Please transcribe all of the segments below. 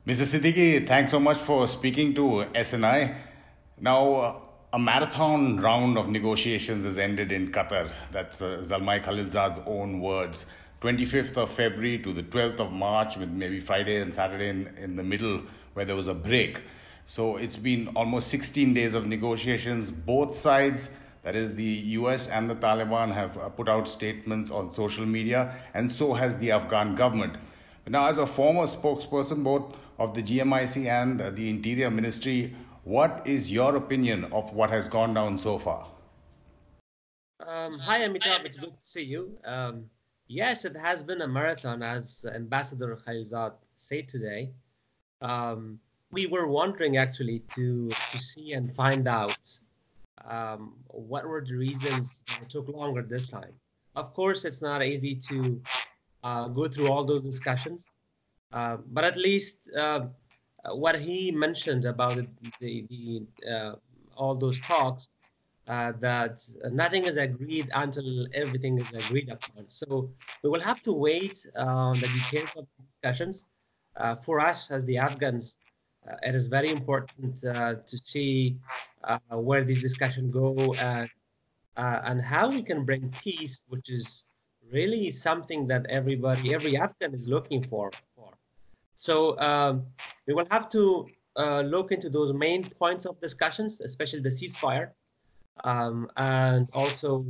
Mr. Siddiqui, thanks so much for speaking to SNI. Now, a marathon round of negotiations has ended in Qatar. That's Zalmay Khalilzad's own words. 25th of February to the 12th of March, with maybe Friday and Saturday in the middle where there was a break. So it's been almost 16 days of negotiations. Both sides, that is the US and the Taliban, have put out statements on social media, and so has the Afghan government. But now, as a former spokesperson both of the GMIC and the Interior Ministry, what is your opinion of what has gone down so far? Hi, Amitabh. It's good to see you. Yes, it has been a marathon, as Ambassador Khalilzad said today. Um, we were wondering actually to see and find out what were the reasons that it took longer this time. Of course, it's not easy to go through all those discussions, but at least what he mentioned about the all those talks, that nothing is agreed until everything is agreed upon. So we will have to wait on the details of the discussions. For us as the Afghans, it is very important to see where these discussions go, and how we can bring peace, which is really something that every Afghan is looking for. So we will have to look into those main points of discussions, especially the ceasefire, and also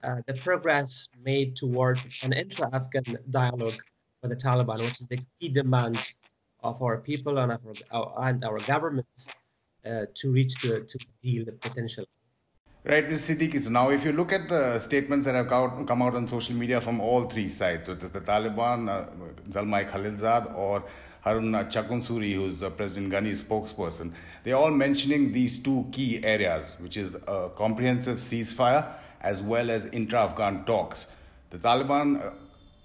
the progress made towards an intra-Afghan dialogue with the Taliban, which is the key demand of our people and our governments to reach to deal potential. Right, Mr. Siddiqui. So now, if you look at the statements that have come out on social media from all three sides, so it's the Taliban, Zalmay Khalilzad, or Harun Chakunsuri, who's President Ghani's spokesperson, they're all mentioning these two key areas, which is a comprehensive ceasefire as well as intra-Afghan talks. The Taliban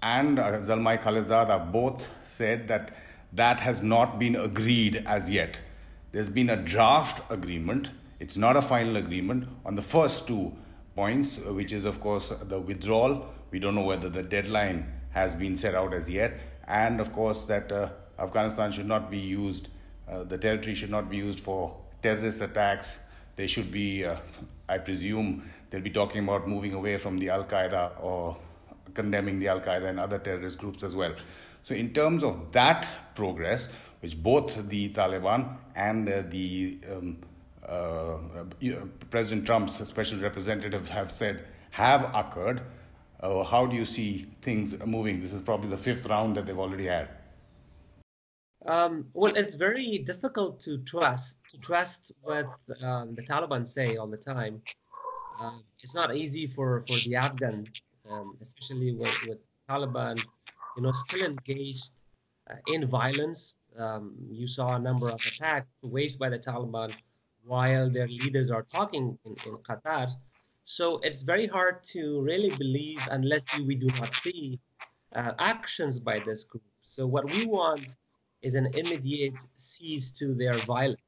and Zalmay Khalilzad have both said that that has not been agreed as yet. There's been a draft agreement. It's not a final agreement on the first two points, which is, of course, the withdrawal. We don't know whether the deadline has been set out as yet. And, of course, that Afghanistan should not be used, the territory should not be used for terrorist attacks. They should be, I presume, they'll be talking about moving away from the Al-Qaeda or condemning the Al-Qaeda and other terrorist groups as well. So in terms of that progress, which both the Taliban and President Trump's special representative have said have occurred, how do you see things moving? This is probably the fifth round that they've already had. Well, it's very difficult to trust what the Taliban say all the time. It's not easy for the Afghan, especially with Taliban, still engaged in violence. You saw a number of attacks waged by the Taliban while their leaders are talking in Qatar. So it's very hard to really believe unless we do not see actions by this group. So what we want is an immediate cease to their violence.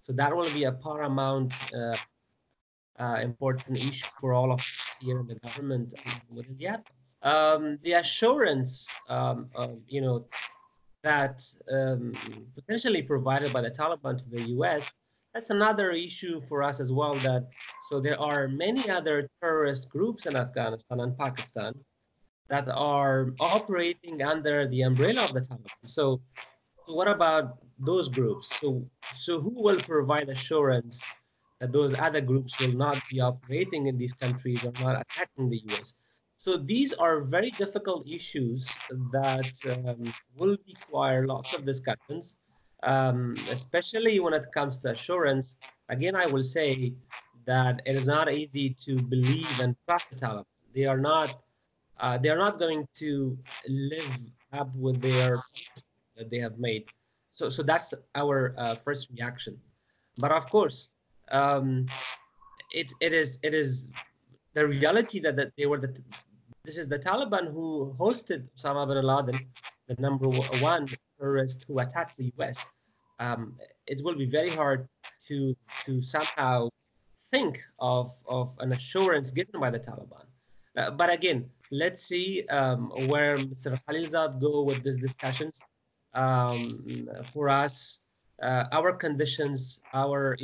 So that will be a paramount important issue for all of us here in the government and within the Afghans. The assurance, that potentially provided by the Taliban to the U.S., that's another issue for us as well. So there are many other terrorist groups in Afghanistan and Pakistan that are operating under the umbrella of the Taliban. So what about those groups? So who will provide assurance that those other groups will not be operating in these countries or not attacking the U.S.? So these are very difficult issues that will require lots of discussions, especially when it comes to assurance. Again, I will say that it is not easy to believe and trust the Taliban. They are not going to live up with their promises that they have made. So that's our first reaction. But of course, um, it is the reality that this is the Taliban who hosted Osama bin Laden, the number one terrorist who attacked the U.S. It will be very hard to somehow think of an assurance given by the Taliban. But again, let's see where Mr. Khalilzad go with these discussions. for us, our conditions, our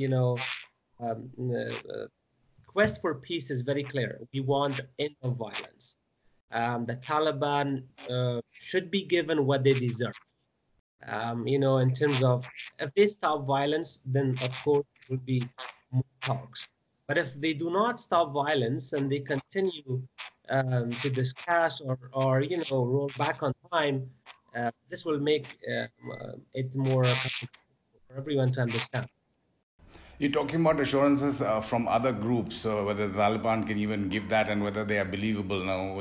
quest for peace is very clear. We want the end of violence. The Taliban should be given what they deserve. In terms of if they stop violence, then of course there will be more talks. But if they do not stop violence and they continue to discuss or roll back on time, this will make it more complicated for everyone to understand. You're talking about assurances from other groups, whether the Taliban can even give that and whether they are believable. Now,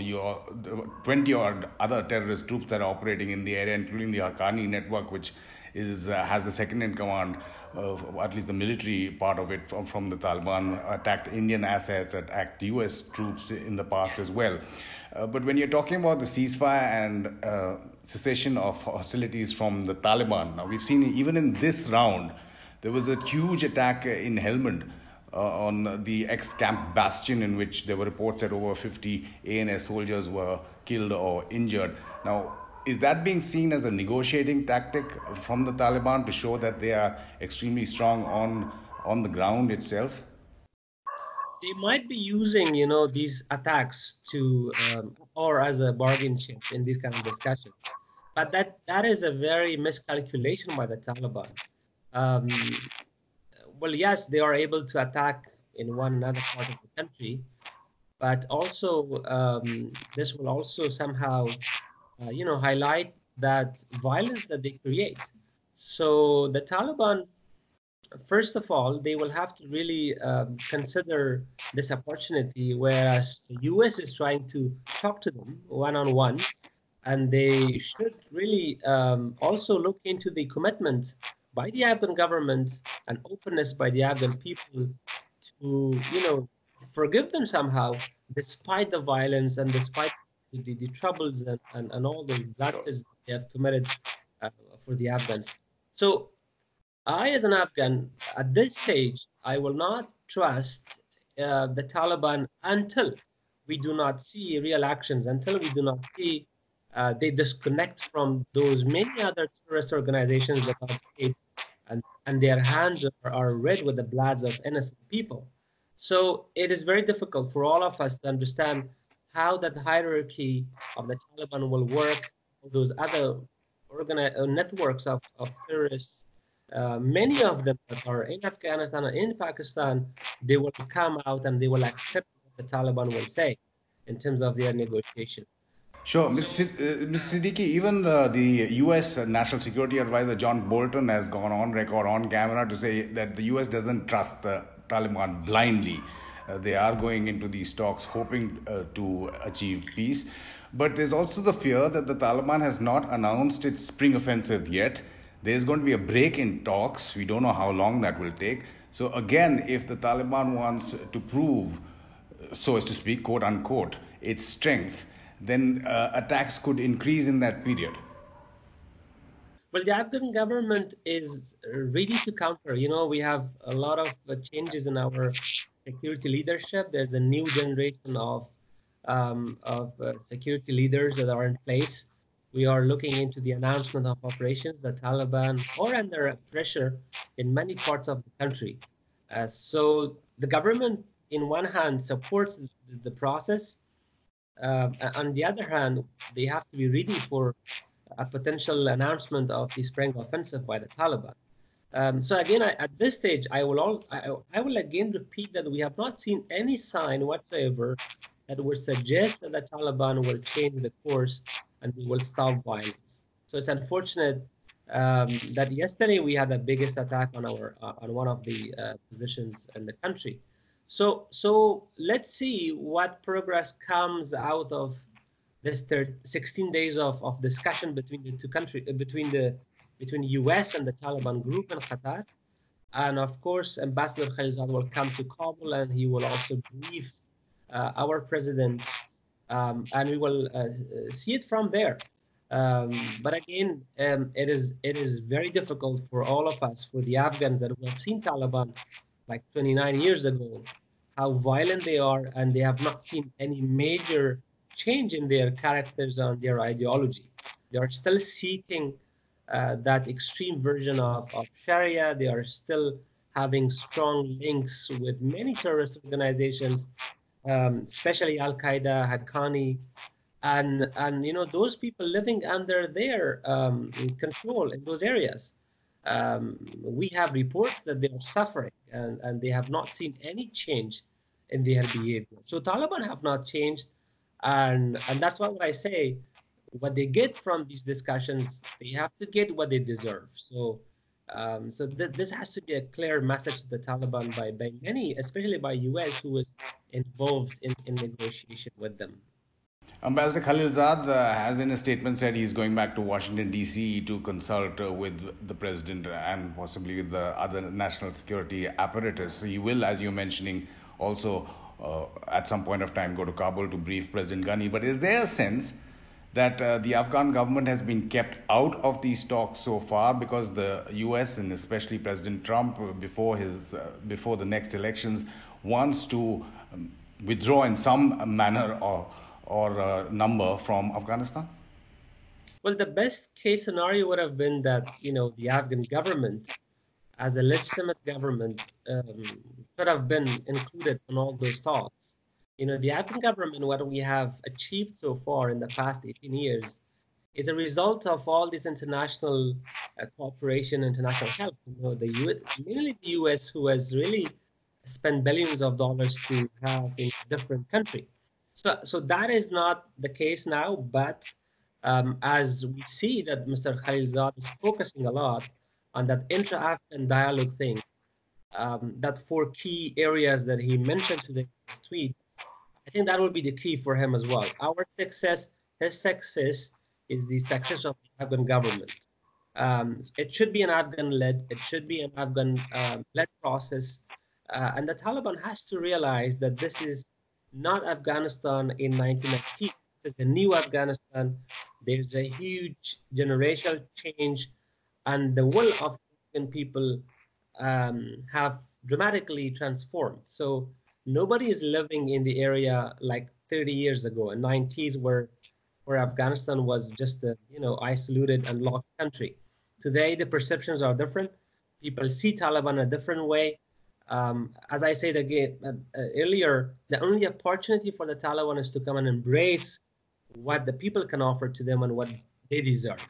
20 or other terrorist troops that are operating in the area, including the Haqqani network, which has the second in command, at least the military part of it from the Taliban, attacked Indian assets, attacked US troops in the past as well. But when you're talking about the ceasefire and cessation of hostilities from the Taliban, now we've seen even in this round, there was a huge attack in Helmand on the ex-camp Bastion, in which there were reports that over 50 ANS soldiers were killed or injured. Now, is that being seen as a negotiating tactic from the Taliban to show that they are extremely strong on the ground itself? They might be using, these attacks to or as a bargain chip in these kind of discussions, but that is a very miscalculation by the Taliban. Well, yes, they are able to attack in one another part of the country, but also this will also somehow, highlight that violence that they create. So the Taliban, first of all, they will have to really consider this opportunity, whereas the US is trying to talk to them one-on-one, and they should really also look into the commitment by the Afghan government and openness by the Afghan people to, forgive them somehow, despite the violence and despite the troubles and all the blackouts they have committed for the Afghans. So I, as an Afghan, at this stage, I will not trust the Taliban until we do not see real actions, until we do not see they disconnect from those many other terrorist organizations that are states, and their hands are red with the bloods of innocent people. So it is very difficult for all of us to understand how that hierarchy of the Taliban will work, those other networks of terrorists. Many of them that are in Afghanistan and in Pakistan, they will come out and they will accept what the Taliban will say in terms of their negotiation. Sure, Ms. Siddiqui, even the U.S. National Security Advisor John Bolton has gone on record on camera to say that the U.S. doesn't trust the Taliban blindly. They are going into these talks hoping to achieve peace. But there's also the fear that the Taliban has not announced its spring offensive yet. There's going to be a break in talks. We don't know how long that will take. So again, if the Taliban wants to prove, so as to speak, quote unquote, its strength, then attacks could increase in that period. Well, the Afghan government is ready to counter. We have a lot of changes in our security leadership. There's a new generation of security leaders that are in place. We are looking into the announcement of operations. The Taliban are under pressure in many parts of the country. So the government, in one hand, supports the process. On the other hand, they have to be ready for a potential announcement of the spring offensive by the Taliban. So again, at this stage, I will again repeat that we have not seen any sign whatsoever that would suggest that the Taliban will change the course and they will stop violence. So it's unfortunate that yesterday we had the biggest attack on one of the positions in the country. So let's see what progress comes out of this 16 days of discussion between the two countries, between the US and the Taliban group in Qatar. And of course, Ambassador Khalilzad will come to Kabul and he will also brief our president, and we will see it from there. But again, it is very difficult for all of us, for the Afghans that have seen Taliban like 29 years ago, how violent they are, and they have not seen any major change in their characters or their ideology. They are still seeking that extreme version of Sharia. They are still having strong links with many terrorist organizations, especially Al Qaeda, Haqqani, and those people living under their control in those areas. We have reports that they are suffering and they have not seen any change in their behavior. So Taliban have not changed, and that's why what I say, what they get from these discussions, they have to get what they deserve. So this has to be a clear message to the Taliban by many, especially by US, who is involved in negotiation with them. Ambassador Khalilzad has in a statement said he's going back to Washington, D.C. to consult with the president and possibly with the other national security apparatus. He will, as you're mentioning, also at some point of time go to Kabul to brief President Ghani. But is there a sense that the Afghan government has been kept out of these talks so far because the U.S. and especially President Trump, before the next elections, wants to withdraw in some manner or number from Afghanistan? Well, the best case scenario would have been that, the Afghan government, as a legitimate government, could have been included in all those talks. The Afghan government, what we have achieved so far in the past 18 years, is a result of all this international cooperation, international help. The US, mainly the US, who has really spent billions of dollars to have in a different country. So that is not the case now, but as we see that Mr. Khalilzad is focusing a lot on that intra-Afghan dialogue thing, that 4 key areas that he mentioned today in his tweet, I think that will be the key for him as well. Our success, his success, is the success of the Afghan government. It should be an Afghan-led, it should be an Afghan-led process, and the Taliban has to realize that this is not Afghanistan in 1990. It's a new Afghanistan. There's a huge generational change, and the will of Afghan people have dramatically transformed. So nobody is living in the area like 30 years ago, in 90s, where Afghanistan was just a isolated and locked country. Today, the perceptions are different. People see Taliban a different way. As I said again earlier, the only opportunity for the Taliban is to come and embrace what the people can offer to them and what they deserve.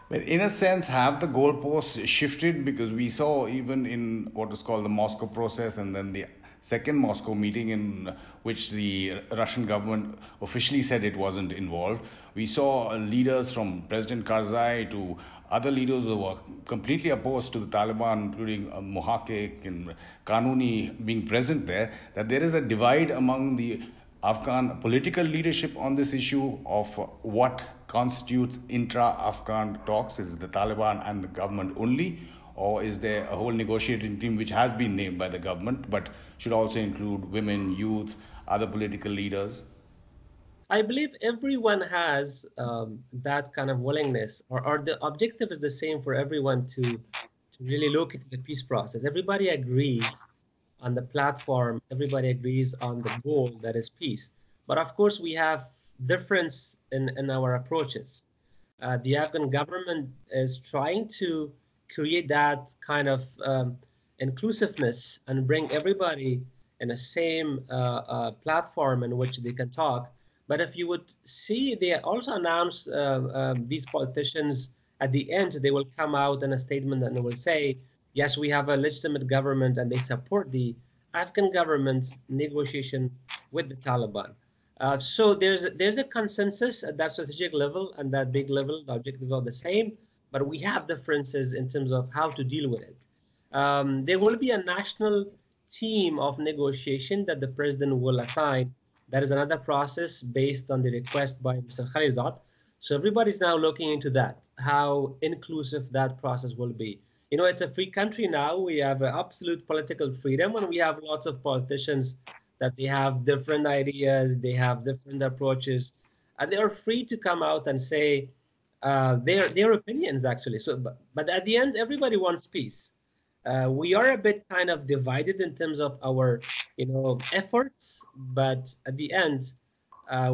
But in a sense, have the goalposts shifted? Because we saw even in what is called the Moscow process and then the second Moscow meeting in which the Russian government officially said it wasn't involved, we saw leaders from President Karzai to other leaders who were completely opposed to the Taliban, including Muhaqiq and Kanuni being present there, that there is a divide among the Afghan political leadership on this issue of what constitutes intra-Afghan talks. Is it the Taliban and the government only, or is there a whole negotiating team which has been named by the government but should also include women, youth, other political leaders? I believe everyone has that kind of willingness, or the objective is the same for everyone to really look at the peace process. Everybody agrees on the platform, everybody agrees on the goal, that is peace. But of course, we have difference in our approaches. The Afghan government is trying to create that kind of inclusiveness and bring everybody in the same platform in which they can talk. But if you would see, they also announced these politicians at the end, they will come out in a statement and they will say, yes, we have a legitimate government and they support the Afghan government's negotiation with the Taliban. So there's a consensus at that strategic level and that big level. The objectives are the same, but we have differences in terms of how to deal with it. There will be a national team of negotiation that the president will assign. That is another process based on the request by Mr. Khalilzad. So everybody's now looking into that, how inclusive that process will be. It's a free country now. We have absolute political freedom, and we have lots of politicians that they have different ideas, they have different approaches, and they are free to come out and say their opinions, actually. So, but at the end, everybody wants peace. We are a bit kind of divided in terms of our, efforts, but at the end,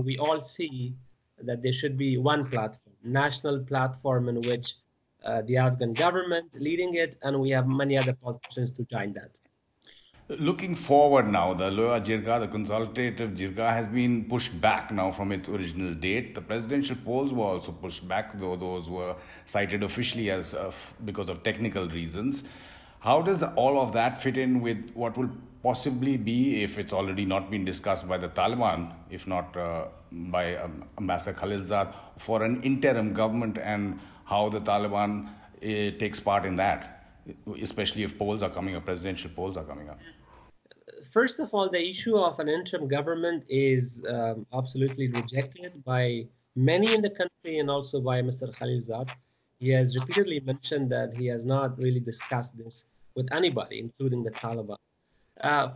we all see that there should be one platform, national platform in which the Afghan government leading it, and we have many other politicians to join that. Looking forward now, the Loya Jirga, the consultative Jirga, has been pushed back now from its original date. The presidential polls were also pushed back, though those were cited officially as because of technical reasons. How does all of that fit in with what will possibly be, if it's already not been discussed by the Taliban, if not by Ambassador Khalilzad, for an interim government, and how the Taliban takes part in that? Especially if polls are coming up, presidential polls are coming up. First of all, the issue of an interim government is absolutely rejected by many in the country and also by Mr. Khalilzad. He has repeatedly mentioned that he has not really discussed this with anybody, including the Taliban.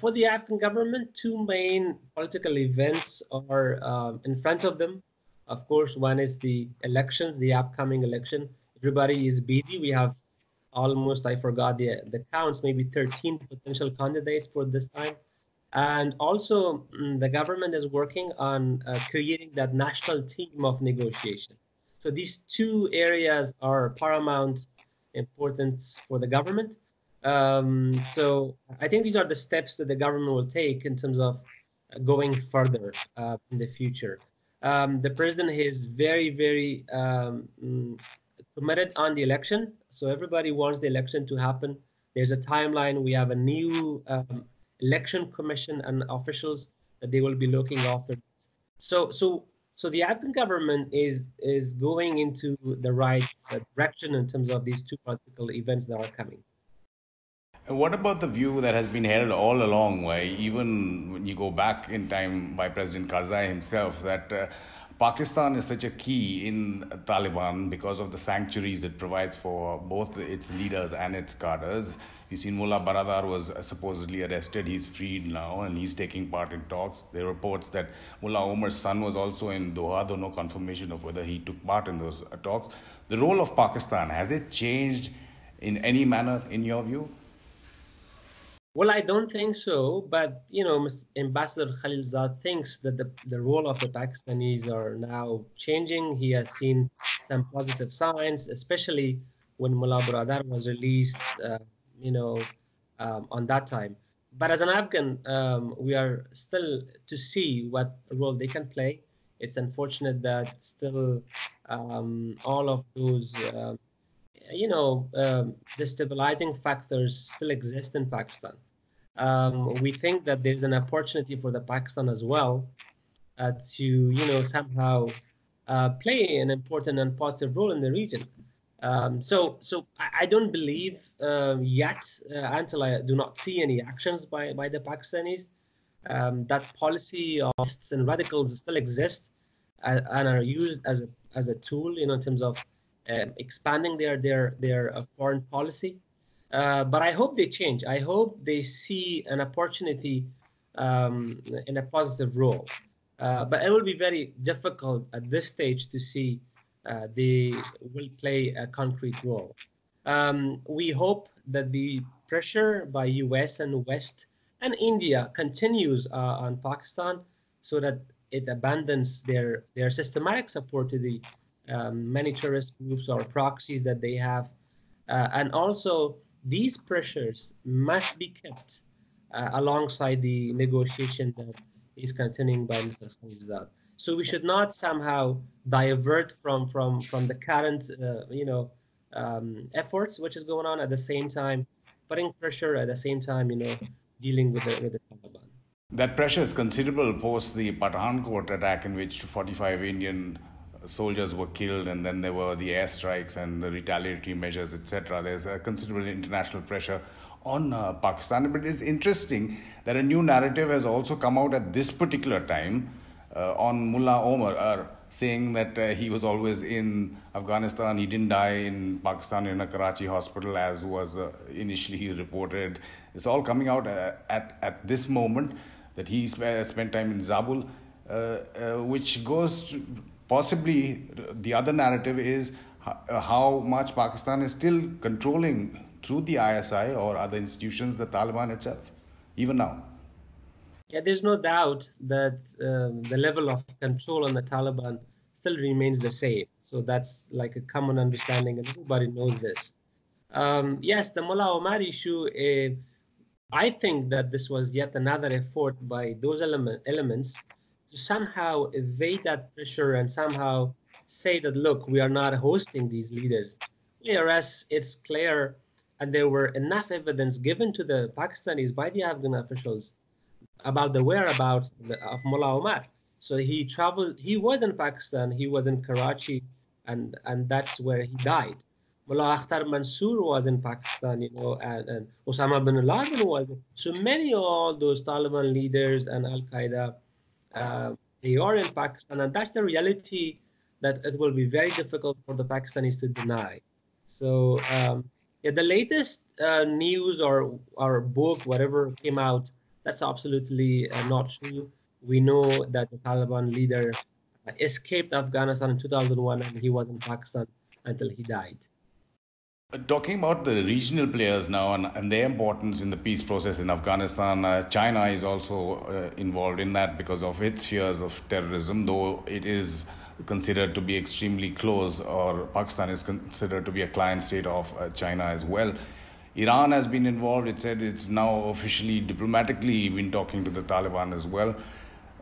For the Afghan government, two main political events are in front of them. Of course, one is the elections, the upcoming election. Everybody is busy. We have almost, I forgot the counts, maybe 13 potential candidates for this time. And also, the government is working on creating that national team of negotiation. So these two areas are paramount importance for the government. So I think these are the steps that the government will take in terms of going further in the future. The president is very, very committed on the election. So everybody wants the election to happen. There's a timeline. We have a new election commission and officials that they will be looking after. So the Afghan government is going into the right direction in terms of these two political events that are coming. What about the view that has been held all along, even when you go back in time by President Karzai himself, that Pakistan is such a key in Taliban because of the sanctuaries it provides for both its leaders and its cadres? You've seen Mullah Baradar was supposedly arrested. He's freed now and he's taking part in talks. There are reports that Mullah Omar's son was also in Doha, though no confirmation of whether he took part in those talks. The role of Pakistan, has it changed in any manner in your view? Well, I don't think so, but Ambassador Khalilzad thinks that the role of the Pakistanis are now changing. He has seen some positive signs, especially when Mullah Baradar was released, on that time. But as an Afghan, we are still to see what role they can play. It's unfortunate that still all of those destabilizing factors still exist in Pakistan. We think that there's an opportunity for the Pakistan as well to, somehow play an important and positive role in the region. So I don't believe yet, until I do not see any actions by the Pakistanis, that policy of and radicals still exist and are used as a tool, in terms of expanding their foreign policy. But I hope they change. I hope they see an opportunity in a positive role. But it will be very difficult at this stage to see they will play a concrete role. We hope that the pressure by US and West and India continues on Pakistan so that it abandons their systematic support to the many terrorist groups or proxies that they have. And also, these pressures must be kept alongside the negotiation that is continuing by Mr. Khalilzad. So we should not somehow divert from the current, efforts which is going on, at the same time putting pressure, at the same time, dealing with the Taliban. That pressure is considerable post the Pathankot attack, in which 45 Indian soldiers were killed, and then there were the airstrikes and the retaliatory measures, etc. There's a considerable international pressure on Pakistan. But it's interesting that a new narrative has also come out at this particular time on Mullah Omar, saying that he was always in Afghanistan. He didn't die in Pakistan in a Karachi hospital, as was initially reported. It's all coming out at this moment, that he spent time in Zabul, which goes to possibly the other narrative is how much Pakistan is still controlling through the ISI or other institutions the Taliban itself, even now. Yeah, there's no doubt that the level of control on the Taliban still remains the same. So that's like a common understanding, and everybody knows this. Yes, the Mullah Omar issue, I think that this was yet another effort by those elements to somehow evade that pressure and somehow say that, look, we are not hosting these leaders. Whereas it's clear, and there were enough evidence given to the Pakistanis by the Afghan officials about the whereabouts of Mullah Omar. So he traveled, he was in Pakistan, he was in Karachi, and that's where he died. Mullah Akhtar Mansour was in Pakistan, and Osama bin Laden was. So many of all those Taliban leaders and Al Qaeda, they are in Pakistan, and that's the reality that it will be very difficult for the Pakistanis to deny. So yeah, the latest news or book, whatever came out, that's absolutely not true. We know that the Taliban leader escaped Afghanistan in 2001, and he was in Pakistan until he died. Talking about the regional players now and their importance in the peace process in Afghanistan, China is also involved in that because of its fears of terrorism, though it is considered to be extremely close, or Pakistan is considered to be a client state of China as well. Iran has been involved. It said it's now officially diplomatically been talking to the Taliban as well.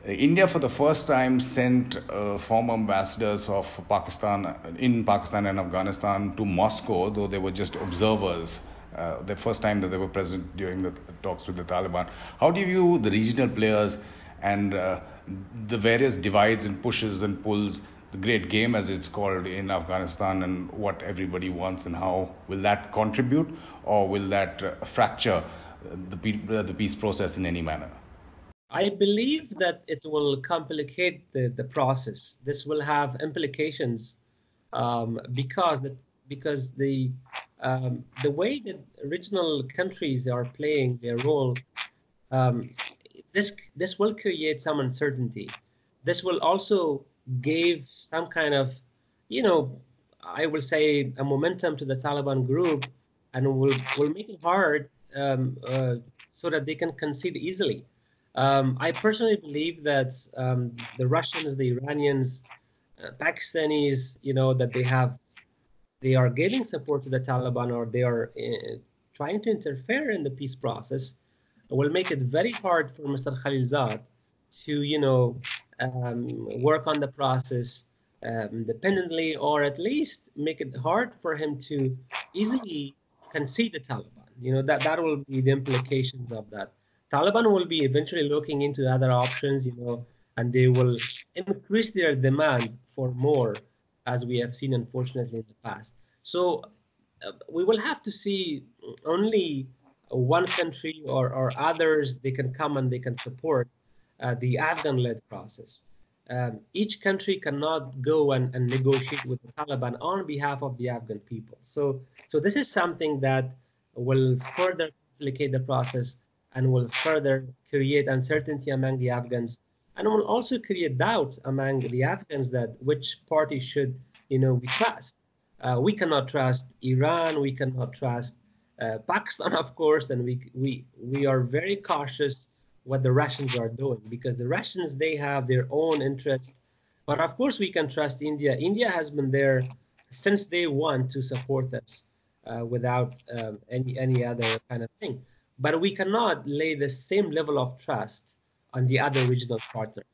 India, for the first time, sent former ambassadors of Pakistan and Afghanistan to Moscow, though they were just observers. The first time that they were present during the talks with the Taliban. How do you view the regional players and the various divides and pushes and pulls, the great game as it's called in Afghanistan, and what everybody wants, and how will that contribute, or will that fracture the peace process in any manner? I believe that it will complicate the process. This will have implications because the way that regional countries are playing their role, this will create some uncertainty. This will also give some kind of, I will say, a momentum to the Taliban group, and will make it hard so that they can concede easily. I personally believe that the Russians, the Iranians, Pakistanis, that they are giving support to the Taliban, or they are trying to interfere in the peace process, will make it very hard for Mr. Khalilzad to, work on the process independently, or at least make it hard for him to easily concede the Taliban. That will be the implications of that. Taliban will be eventually looking into other options, and they will increase their demand for more, as we have seen, unfortunately, in the past. So we will have to see only one country or others, they can come and they can support the Afghan-led process. Each country cannot go and negotiate with the Taliban on behalf of the Afghan people. So this is something that will further complicate the process, and will further create uncertainty among the Afghans, and will also create doubts among the Afghans that which party should, we trust. We cannot trust Iran. We cannot trust Pakistan, of course, and we are very cautious what the Russians are doing, because the Russians, they have their own interests. But of course, we can trust India. India has been there since day one to support us without any other kind of thing. But we cannot lay the same level of trust on the other regional partners.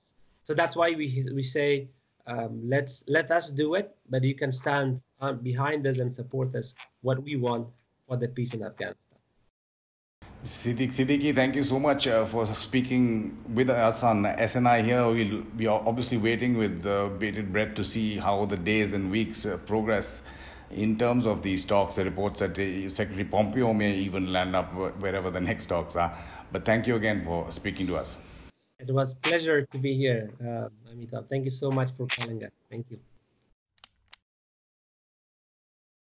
So that's why we say, let us do it, but you can stand behind us and support us what we want for the peace in Afghanistan. Sediq Sediqqi, thank you so much for speaking with us on SNI here. We'll be obviously waiting with bated breath to see how the days and weeks progress in terms of these talks. The reports that Secretary Pompeo may even land up wherever the next talks are. But thank you again for speaking to us. It was a pleasure to be here, Amitabh. Thank you so much for calling us. Thank you.